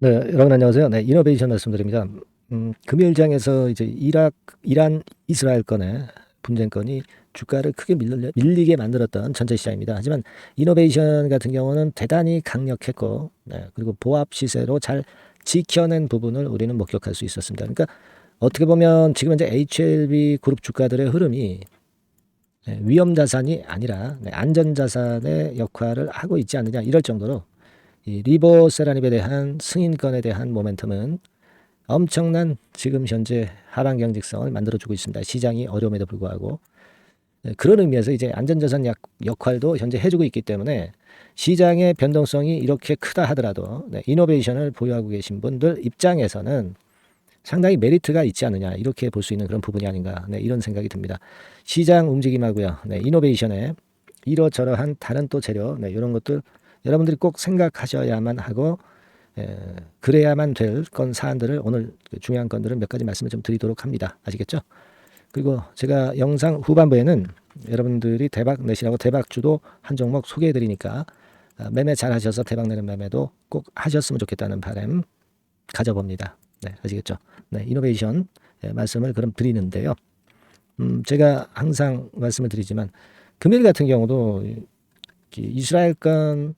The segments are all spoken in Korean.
네, 여러분 안녕하세요. 네, 이노베이션 말씀드립니다. 금요일장에서 이제 이란 이스라엘 건의 분쟁건이 주가를 크게 밀리게 만들었던 전체 시장입니다. 하지만 이노베이션 같은 경우는 대단히 강력했고, 네, 그리고 보합 시세로 잘 지켜낸 부분을 우리는 목격할 수 있었습니다. 그러니까 어떻게 보면 지금 이제 HLB 그룹 주가들의 흐름이 위험 자산이 아니라 안전 자산의 역할을 하고 있지 않느냐 이럴 정도로 이 리보세라닙에 대한 승인권에 대한 모멘텀은 엄청난 지금 현재 하방 경직성을 만들어주고 있습니다. 시장이 어려움에도 불구하고 그런 의미에서 이제 안전자산 역할도 현재 해주고 있기 때문에 시장의 변동성이 이렇게 크다 하더라도 이노베이션을 보유하고 계신 분들 입장에서는 상당히 메리트가 있지 않느냐 이렇게 볼 수 있는 그런 부분이 아닌가 이런 생각이 듭니다. 시장 움직임하고요. 이노베이션에 이러저러한 다른 또 재료 이런 것들 여러분들이 꼭 생각하셔야만 하고 그래야만 될 사안들을 오늘 중요한 건들은 몇 가지 말씀을 좀 드리도록 합니다. 아시겠죠? 그리고 제가 영상 후반부에는 여러분들이 대박 내시라고 대박주도 한 종목 소개해 드리니까 매매 잘 하셔서 대박 내는 매매도 꼭 하셨으면 좋겠다는 바람 가져봅니다. 네, 아시겠죠? 네, 이노베이션 말씀을 그럼 드리는데요. 제가 항상 말씀을 드리지만 금일 같은 경우도 이스라엘 건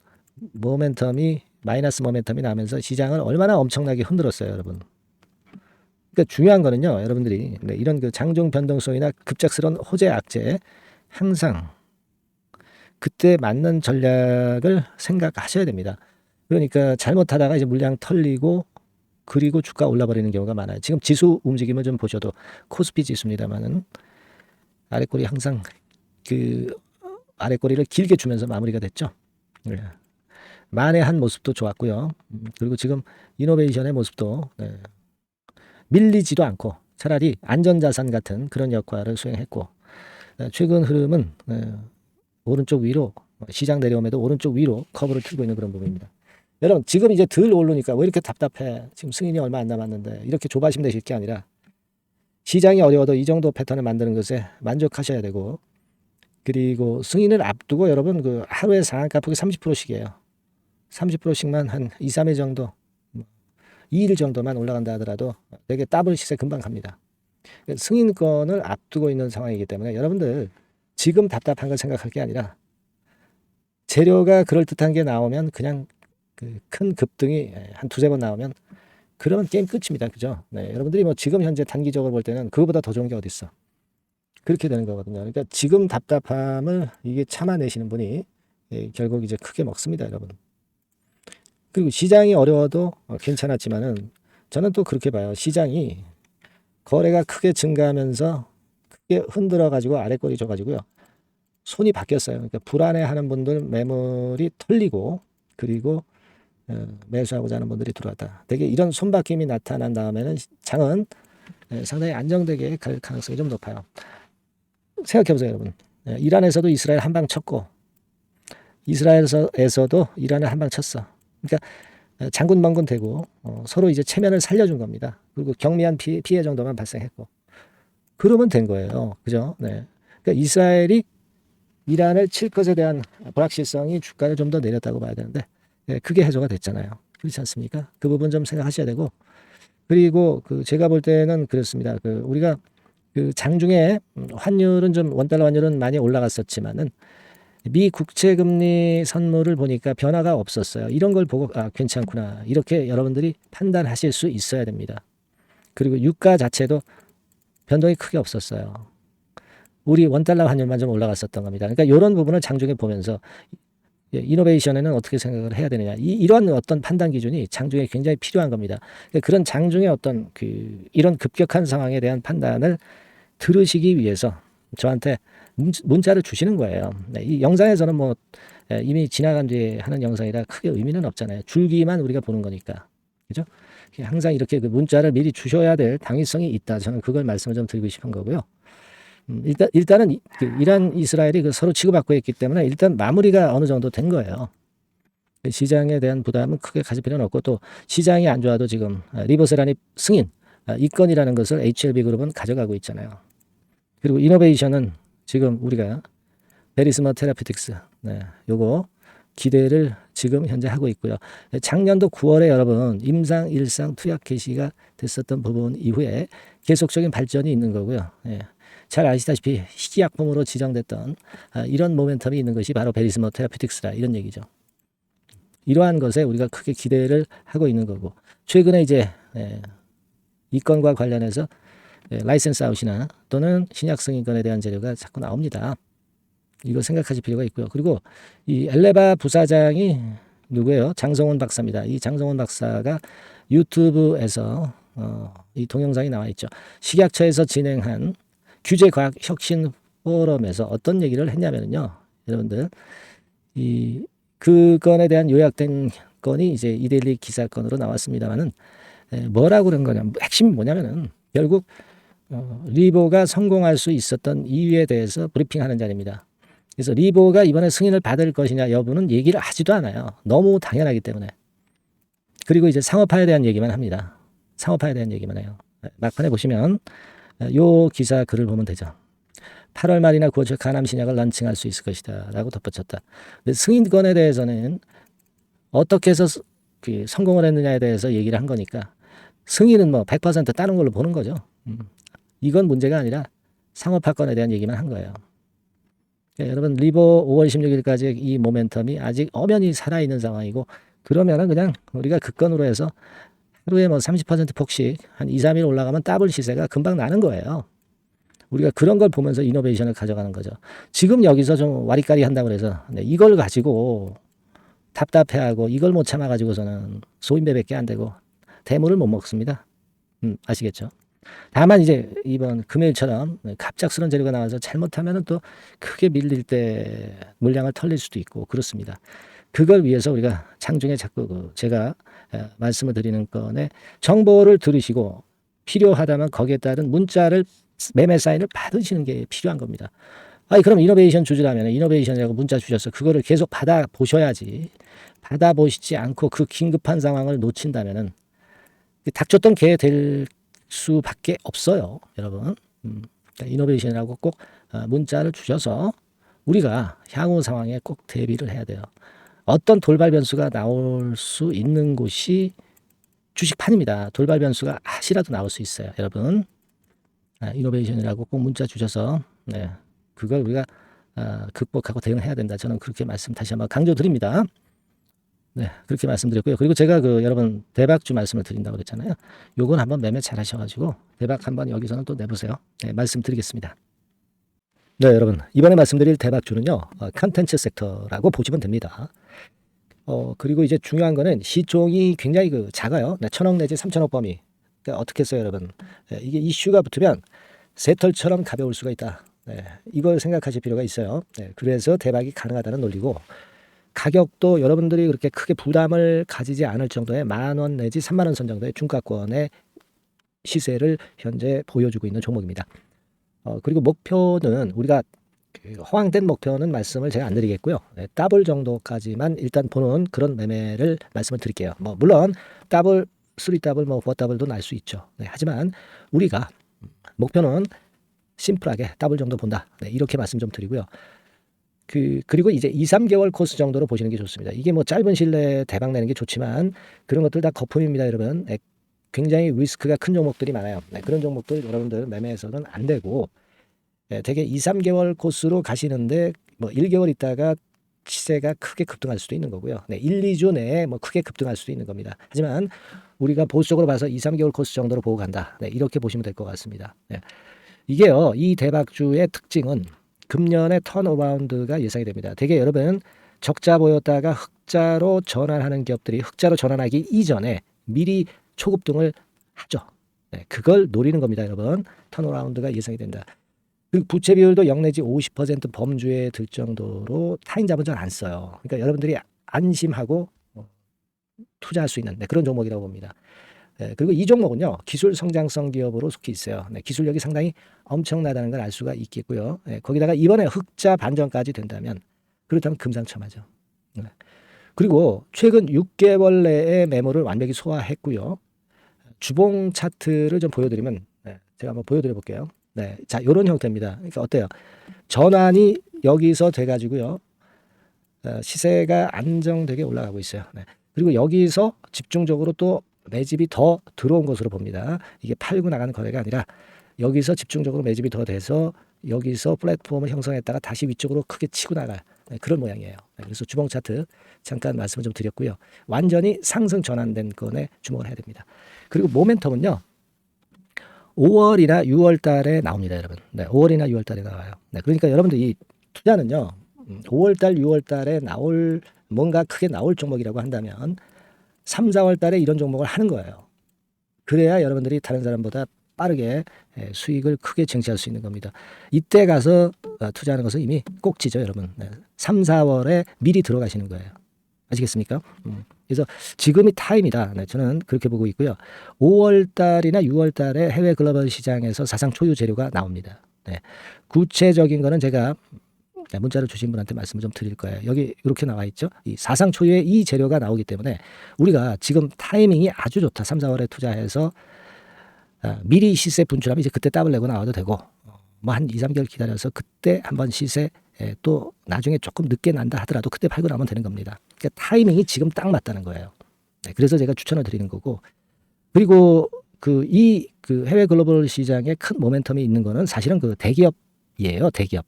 모멘텀이 마이너스 모멘텀이 나면서 시장을 얼마나 엄청나게 흔들었어요, 여러분. 그러니까 중요한 거는요, 여러분들이 이런 그 장중 변동성이나 급작스러운 호재 악재 항상 그때 맞는 전략을 생각하셔야 됩니다. 그러니까 잘못하다가 이제 물량 털리고 그리고 주가 올라버리는 경우가 많아요. 지금 지수 움직임을 좀 보셔도 코스피 지수입니다만은 아래꼬리 항상 그 아래꼬리를 길게 주면서 마무리가 됐죠. 네. 만회한 모습도 좋았고요. 그리고 지금 이노베이션의 모습도 밀리지도 않고 차라리 안전자산 같은 그런 역할을 수행했고 최근 흐름은 오른쪽 위로 시장 내려옴에도 오른쪽 위로 커브를 틀고 있는 그런 부분입니다. 여러분 지금 이제 덜 오르니까 왜 이렇게 답답해? 지금 승인이 얼마 안 남았는데 이렇게 조바심 내실 게 아니라 시장이 어려워도 이 정도 패턴을 만드는 것에 만족하셔야 되고 그리고 승인을 앞두고 여러분 그 하루에 상한가 폭이 30%씩이에요. 30%씩만 한 2, 3일 정도 2일 정도만 올라간다 하더라도 되게 더블 시세 금방 갑니다. 승인권을 앞두고 있는 상황이기 때문에 여러분들 지금 답답한 걸 생각할 게 아니라 재료가 그럴듯한 게 나오면 그냥 그 큰 급등이 한 두세 번 나오면 그러면 게임 끝입니다. 그죠? 네, 여러분들이 뭐 지금 현재 단기적으로 볼 때는 그거보다 더 좋은 게 어디 있어? 그렇게 되는 거거든요. 그러니까 지금 답답함을 이게 참아내시는 분이 결국 이제 크게 먹습니다, 여러분. 그리고 시장이 어려워도 괜찮았지만은 저는 또 그렇게 봐요. 시장이 거래가 크게 증가하면서 크게 흔들어 가지고 아래꼬리 줘 가지고요. 손이 바뀌었어요. 그러니까 불안해하는 분들 매물이 털리고 그리고 매수하고자 하는 분들이 들어왔다. 되게 이런 손바뀜이 나타난 다음에는 장은 상당히 안정되게 갈 가능성이 좀 높아요. 생각해보세요, 여러분. 이란에서도 이스라엘 한 방 쳤고 이스라엘에서도 이란을 한 방 쳤어. 그러니까 장군멍군 되고 서로 이제 체면을 살려준 겁니다. 그리고 경미한 피해 정도만 발생했고 그러면 된 거예요. 그죠? 네. 그러니까 이스라엘이 이란을 칠 것에 대한 불확실성이 주가를 좀 더 내렸다고 봐야 되는데 크게 해소가 됐잖아요. 그렇지 않습니까? 그 부분 좀 생각하셔야 되고 그리고 그 제가 볼 때는 그렇습니다. 그 우리가 그 장중에 환율은 좀 원달러 환율은 많이 올라갔었지만은 미 국채 금리 선물을 보니까 변화가 없었어요. 이런 걸 보고 괜찮구나. 이렇게 여러분들이 판단하실 수 있어야 됩니다. 그리고 유가 자체도 변동이 크게 없었어요. 우리 원달러 환율만 좀 올라갔었던 겁니다. 그러니까 이런 부분을 장중에 보면서 이노베이션에는 어떻게 생각을 해야 되느냐. 이런 어떤 판단 기준이 장중에 굉장히 필요한 겁니다. 그러니까 그런 장중에 어떤 이런 급격한 상황에 대한 판단을 들으시기 위해서 저한테 문자를 주시는 거예요. 이 영상에서는 뭐 이미 지나간 뒤에 하는 영상이라 크게 의미는 없잖아요. 줄기만 우리가 보는 거니까. 그죠? 항상 이렇게 그 문자를 미리 주셔야 될 당위성이 있다. 저는 그걸 말씀을 좀 드리고 싶은 거고요. 일단은 이란 이스라엘이 서로 치고받고 있기 때문에 일단 마무리가 어느 정도 된 거예요. 시장에 대한 부담은 크게 가질 필요는 없고 또 시장이 안 좋아도 지금 리버세라닙 승인 이 건이라는 것을 HLB 그룹은 가져가고 있잖아요. 그리고 이노베이션은 지금 우리가 베리스머 테라피틱스 요거 기대를 지금 현재 하고 있고요. 작년도 9월에 여러분 임상, 일상 투약 개시가 됐었던 부분 이후에 계속적인 발전이 있는 거고요. 예. 잘 아시다시피 희귀약품으로 지정됐던 이런 모멘텀이 있는 것이 바로 베리스모 테라피틱스다 이런 얘기죠. 이러한 것에 우리가 크게 기대를 하고 있는 거고 최근에 이제 이 건과 관련해서 라이센스 아웃이나 또는 신약 승인권에 대한 재료가 자꾸 나옵니다. 이거 생각하실 필요가 있고요. 그리고 이 엘레바 부사장이 누구예요? 장성원 박사입니다. 이 장성원 박사가 유튜브에서 이 동영상이 나와 있죠. 식약처에서 진행한 규제과학혁신 포럼에서 어떤 얘기를 했냐면요. 여러분들 그 건에 대한 요약된 건이 이제 이데일리 기사건으로 나왔습니다만은 뭐라고 그런 거냐? 핵심이 뭐냐면은 결국 리보가 성공할 수 있었던 이유에 대해서 브리핑하는 자리입니다. 그래서 리보가 이번에 승인을 받을 것이냐 여부는 얘기를 하지도 않아요. 너무 당연하기 때문에. 그리고 이제 상업화에 대한 얘기만 합니다. 상업화에 대한 얘기만 해요. 막판에 보시면 요 기사 글을 보면 되죠. 8월 말이나 9월 초 간암 신약을 런칭할 수 있을 것이다 라고 덧붙였다. 근데 승인권에 대해서는 어떻게 해서 성공을 했느냐에 대해서 얘기를 한 거니까 승인은 뭐 100% 따는 걸로 보는 거죠. 이건 문제가 아니라 상업화권에 대한 얘기만 한 거예요. 여러분 리보 5월 16일까지 이 모멘텀이 아직 엄연히 살아있는 상황이고 그러면은 그냥 우리가 그 건으로 해서 하루에 뭐 30% 폭씩 한 2, 3일 올라가면 더블 시세가 금방 나는 거예요. 우리가 그런 걸 보면서 이노베이션을 가져가는 거죠. 지금 여기서 좀 와리까리 한다고 해서 이걸 가지고 답답해하고 이걸 못 참아가지고서는 소인배밖에 안 되고 대물을 못 먹습니다. 아시겠죠? 다만 이제 이번 금요일처럼 갑작스러운 재료가 나와서 잘못하면 또 크게 밀릴 때 물량을 털릴 수도 있고 그렇습니다. 그걸 위해서 우리가 장중에 자꾸 제가 말씀을 드리는 건에 정보를 들으시고 필요하다면 거기에 따른 문자를 매매 사인을 받으시는 게 필요한 겁니다. 아니 그럼 이노베이션 주주라면 이노베이션이라고 문자 주셔서 그거를 계속 받아보셔야지. 받아보시지 않고 그 긴급한 상황을 놓친다면은 닥쳤던 개 될 수밖에 없어요, 여러분. 그러니까 이노베이션이라고 꼭 문자를 주셔서 우리가 향후 상황에 꼭 대비를 해야 돼요. 어떤 돌발 변수가 나올 수 있는 곳이 주식판입니다. 돌발 변수가 하시라도 나올 수 있어요, 여러분. 이노베이션이라고 꼭 문자 주셔서 그걸 우리가 극복하고 대응해야 된다. 저는 그렇게 말씀 다시 한번 강조드립니다. 네, 그렇게 말씀드렸고요. 그리고 제가 여러분 대박주 말씀을 드린다고 그랬잖아요. 요건 한번 매매 잘 하셔가지고 대박 한번 여기서는 또 내보세요. 네, 말씀드리겠습니다. 네, 여러분 이번에 말씀드릴 대박주는요. 컨텐츠 섹터라고 보시면 됩니다. 그리고 이제 중요한 거는 시총이 굉장히 작아요. 1,000억 내지 3,000억 범위. 그러니까 어떻게 했어요, 여러분? 이게 이슈가 붙으면 새털처럼 가벼울 수가 있다. 이걸 생각하실 필요가 있어요. 그래서 대박이 가능하다는 논리고 가격도 여러분들이 그렇게 크게 부담을 가지지 않을 정도의 10,000원 내지 30,000원 선 정도의 중가권의 시세를 현재 보여주고 있는 종목입니다. 그리고 목표는 우리가 허황된 목표는 말씀을 제가 안 드리겠고요. 더블 정도까지만 일단 보는 그런 매매를 말씀을 드릴게요. 뭐 물론 더블, 3더블, 뭐 4더블도 날 수 있죠. 하지만 우리가 목표는 심플하게 더블 정도 본다. 이렇게 말씀 좀 드리고요. 그리고 이제 2, 3개월 코스 정도로 보시는 게 좋습니다. 이게 뭐 짧은 시일 내에 대박 내는 게 좋지만 그런 것들 다 거품입니다, 여러분. 굉장히 리스크가 큰 종목들이 많아요. 그런 종목들 여러분들 매매해서는 안 되고 되게 2, 3개월 코스로 가시는데 뭐 1개월 있다가 시세가 크게 급등할 수도 있는 거고요. 1, 2주 내에 뭐 크게 급등할 수도 있는 겁니다. 하지만 우리가 보수적으로 봐서 2, 3개월 코스 정도로 보고 간다. 이렇게 보시면 될 것 같습니다. 이게요, 이 대박주의 특징은 금년에 턴어라운드가 예상이 됩니다. 되게 여러분 적자 보였다가 흑자로 전환하는 기업들이 흑자로 전환하기 이전에 미리 초급등을 하죠. 그걸 노리는 겁니다, 여러분. 턴어라운드가 예상이 된다. 그리고 부채 비율도 0 내지 50% 범주에 들 정도로 타인 자본 잘 안 써요. 그러니까 여러분들이 안심하고 투자할 수 있는 그런 종목이라고 봅니다. 그리고 이 종목은요, 기술 성장성 기업으로 속해 있어요. 기술력이 상당히 엄청나다는 걸 알 수가 있겠고요. 거기다가 이번에 흑자 반전까지 된다면 그렇다면 금상첨화죠. 그리고 최근 6개월 내에 매물을 완벽히 소화했고요. 주봉 차트를 좀 보여드리면 제가 한번 보여드려 볼게요. 자, 이런 형태입니다. 그러니까 어때요? 전환이 여기서 돼가지고요. 시세가 안정되게 올라가고 있어요. 네. 그리고 여기서 집중적으로 또 매집이 더 들어온 것으로 봅니다. 이게 팔고 나가는 거래가 아니라 여기서 집중적으로 매집이 더 돼서 여기서 플랫폼을 형성했다가 다시 위쪽으로 크게 치고 나갈 그런 모양이에요. 그래서 주봉 차트 잠깐 말씀을 좀 드렸고요. 완전히 상승 전환된 건에 주목을 해야 됩니다. 그리고 모멘텀은요. 5월이나 6월 달에 나옵니다, 여러분. 네, 5월이나 6월 달에 나와요. 네, 그러니까 여러분들 이 투자는요. 5월 달, 6월 달에 나올 뭔가 크게 나올 종목이라고 한다면 3, 4월 달에 이런 종목을 하는 거예요. 그래야 여러분들이 다른 사람보다 빠르게 수익을 크게 쟁취할 수 있는 겁니다. 이때 가서 투자하는 것은 이미 꼭지죠, 여러분. 3, 4월에 미리 들어가시는 거예요. 아시겠습니까? 그래서 지금이 타임이다. 네, 저는 그렇게 보고 있고요. 5월 달이나 6월 달에 해외 글로벌 시장에서 사상 초유 재료가 나옵니다. 네, 구체적인 거는 제가 문자를 주신 분한테 말씀을 좀 드릴 거예요. 여기 이렇게 나와 있죠. 이 사상 초유의 이 재료가 나오기 때문에 우리가 지금 타이밍이 아주 좋다. 3, 4월에 투자해서 미리 시세 분출하면 이제 그때 더블 내고 나와도 되고 뭐 한 2, 3개월 기다려서 그때 한번 시세 또 나중에 조금 늦게 난다 하더라도 그때 팔고 나면 되는 겁니다. 그러니까 타이밍이 지금 딱 맞다는 거예요. 네, 그래서 제가 추천을 드리는 거고 그리고 그 해외 글로벌 시장에 큰 모멘텀이 있는 거는 사실은 그 대기업이에요. 대기업.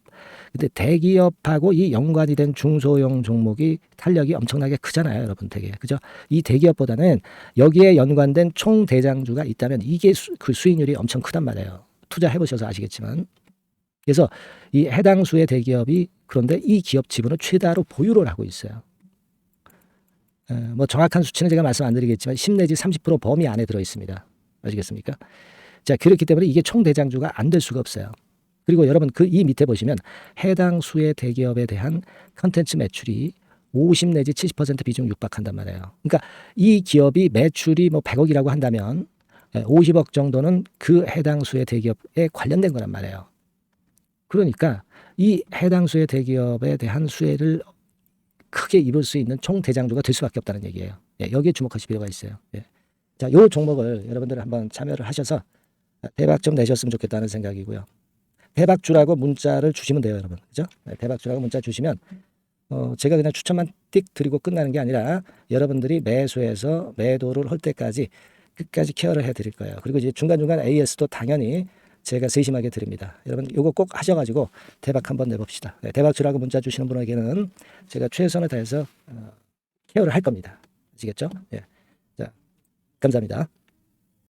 근데 대기업하고 이 연관이 된 중소형 종목이 탄력이 엄청나게 크잖아요, 여러분. 되게 그죠? 이 대기업보다는 여기에 연관된 총 대장주가 있다면 이게 그 수익률이 엄청 크단 말이에요. 투자해 보셔서 아시겠지만. 그래서 이 해당 수의 대기업이 그런데 이 기업 지분을 최다로 보유를 하고 있어요. 뭐 정확한 수치는 제가 말씀 안 드리겠지만 10 내지 30% 범위 안에 들어 있습니다. 아시겠습니까? 자, 그렇기 때문에 이게 총 대장주가 안 될 수가 없어요. 그리고 여러분 이 밑에 보시면 해당 수의 대기업에 대한 컨텐츠 매출이 50 내지 70% 비중 육박한단 말이에요. 그러니까 이 기업이 매출이 뭐 100억이라고 한다면 50억 정도는 그 해당 수의 대기업에 관련된 거란 말이에요. 그러니까 이 해당 수의 대기업에 대한 수혜를 크게 입을 수 있는 총 대장주가 될 수밖에 없다는 얘기예요. 여기에 주목하실 필요가 있어요. 자, 요 종목을 여러분들 한번 참여를 하셔서 대박 좀 내셨으면 좋겠다는 생각이고요. 대박주라고 문자를 주시면 돼요, 여러분. 그죠? 대박주라고 문자 주시면 제가 그냥 추천만 띡 드리고 끝나는 게 아니라 여러분들이 매수해서 매도를 할 때까지 끝까지 케어를 해드릴 거예요. 그리고 이제 중간중간 AS도 당연히 제가 세심하게 드립니다. 여러분 이거 꼭 하셔가지고 대박 한번 내봅시다. 대박주라고 문자 주시는 분에게는 제가 최선을 다해서 케어를 할 겁니다. 아시겠죠? 자, 감사합니다.